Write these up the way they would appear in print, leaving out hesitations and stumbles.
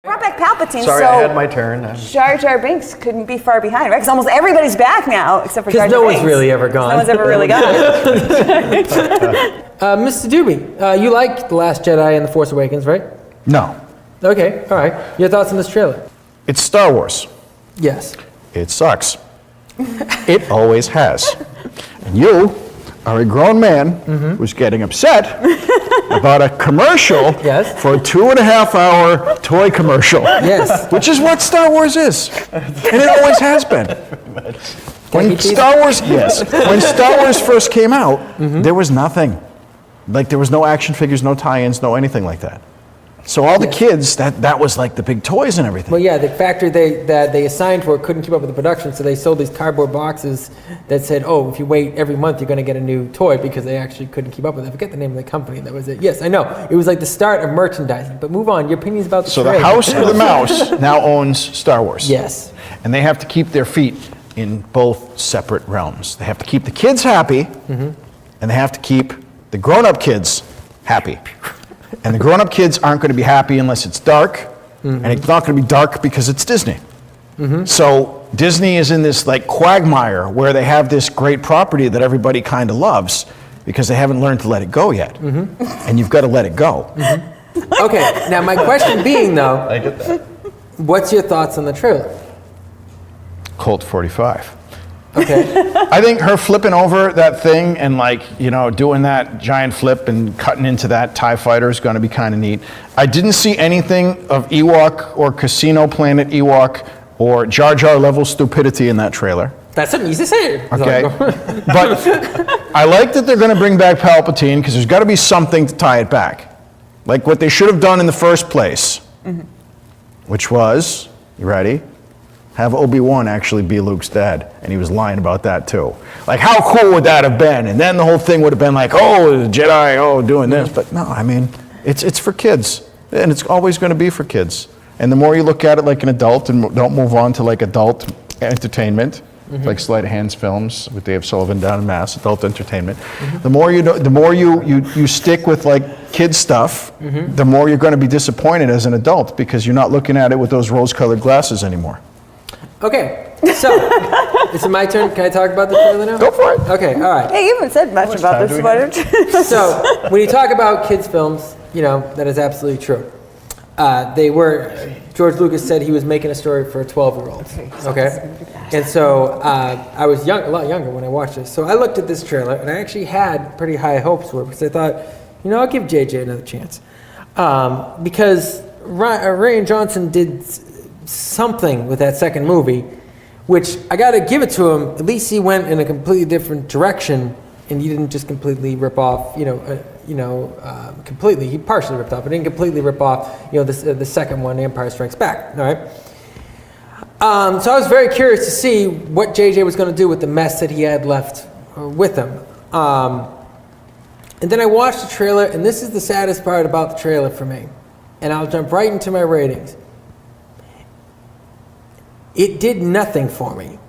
Brought back Palpatine, Sorry, so I had my turn. Jar Jar Binks couldn't be far behind, right? Because almost everybody's back now, except for Jar Jar Because no Binks. one's really ever gone. No one's ever really gone. Mr. Doobie, you like The Last Jedi and The Force Awakens, right? No. Okay, all right. Your thoughts on this trailer? It's Star Wars. Yes. It sucks. It always has. And you are a grown man who's getting upset about a commercial Yes. for a 2.5-hour toy commercial. Yes. Which is what Star Wars is. And it always has been. When Star Wars first came out, there was nothing. Like there was no action figures, no tie-ins, no anything like that. So all the kids, that was like the big toys and everything. Well, yeah, the factory that they assigned for couldn't keep up with the production, so they sold these cardboard boxes that said, oh, if you wait every month, you're going to get a new toy, because they actually couldn't keep up with it. I forget the name of the company. That was it. Yes, I know. It was like the start of merchandising. But move on. Your opinions about the So trailer. the House of the Mouse now owns Star Wars. Yes. And they have to keep their feet in both separate realms. They have to keep the kids happy, and they have to keep the grown-up kids happy. And the grown-up kids aren't going to be happy unless it's dark, and it's not going to be dark because it's Disney. So Disney is in this like quagmire where they have this great property that everybody kind of loves because they haven't learned to let it go yet. And you've got to let it go. Okay, now my question being, though, I get that. what's your thoughts on the trailer? Colt 45. Okay. I think her flipping over that thing and like, you know, doing that giant flip and cutting into that TIE fighter is going to be kind of neat. I didn't see anything of Ewok or Casino Planet Ewok or Jar Jar level stupidity in that trailer. That's something easy to say. Okay. But I like that they're going to bring back Palpatine because there's got to be something to tie it back. Like what they should have done in the first place, which was, you ready? Have Obi-Wan actually be Luke's dad, and he was lying about that too. Like, how cool would that have been? And then the whole thing would have been like, oh, the Jedi, oh, doing this. But no, I mean, it's for kids, and it's always going to be for kids. And the more you look at it like an adult and don't move on to like adult entertainment, like Sleight of Hands films with Dave Sullivan down in Mass, adult entertainment, the more you stick with like kid stuff, the more you're going to be disappointed as an adult because you're not looking at it with those rose-colored glasses anymore. Okay, so, is it my turn? Can I talk about the trailer now? Go for it. Okay, all right. Hey, you haven't said much about time this do we one. So, when you talk about kids' films, you know, that is absolutely true. George Lucas said he was making a story for a 12-year-old, okay? And so, I was a lot younger when I watched this. So I looked at this trailer, and I actually had pretty high hopes for it, because I thought, you know, I'll give JJ another chance. Because Rian Johnson did something with that second movie, which I got to give it to him. At least he went in a completely different direction, and he didn't just completely rip off, completely. He partially ripped off, but didn't completely rip off, the second one, Empire Strikes Back. All right. So I was very curious to see what JJ was going to do with the mess that he had left with him. And then I watched the trailer, and this is the saddest part about the trailer for me. And I'll jump right into my ratings. It did nothing for me.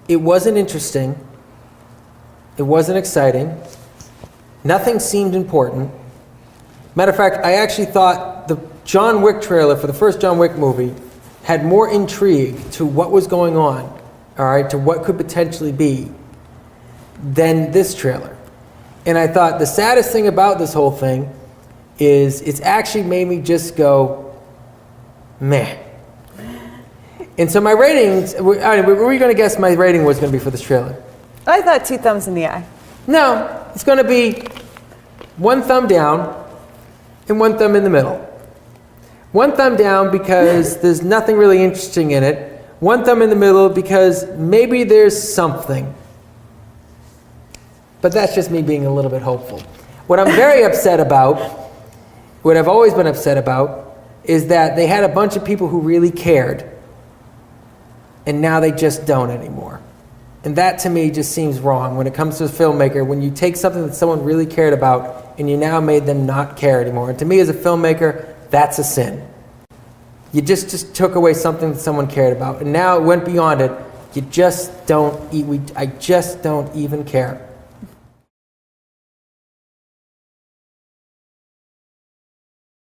It wasn't interesting. It wasn't exciting. Nothing seemed important. Matter of fact, I actually thought the John Wick trailer for the first John Wick movie had more intrigue to what was going on, all right, to what could potentially be, than this trailer. And I thought the saddest thing about this whole thing is it's actually made me just go, meh. And so my ratings, were you going to guess my rating was going to be for this trailer? I thought 2 thumbs in the eye. No, it's going to be 1 thumb down and 1 thumb in the middle. 1 thumb down because there's nothing really interesting in it. 1 thumb in the middle because maybe there's something. But that's just me being a little bit hopeful. What I'm very upset about, what I've always been upset about, is that they had a bunch of people who really cared, and now they just don't anymore. And that to me just seems wrong when it comes to a filmmaker, when you take something that someone really cared about and you now made them not care anymore. And to me as a filmmaker, that's a sin. You just took away something that someone cared about, and now it went beyond it. You just don't, I just don't even care.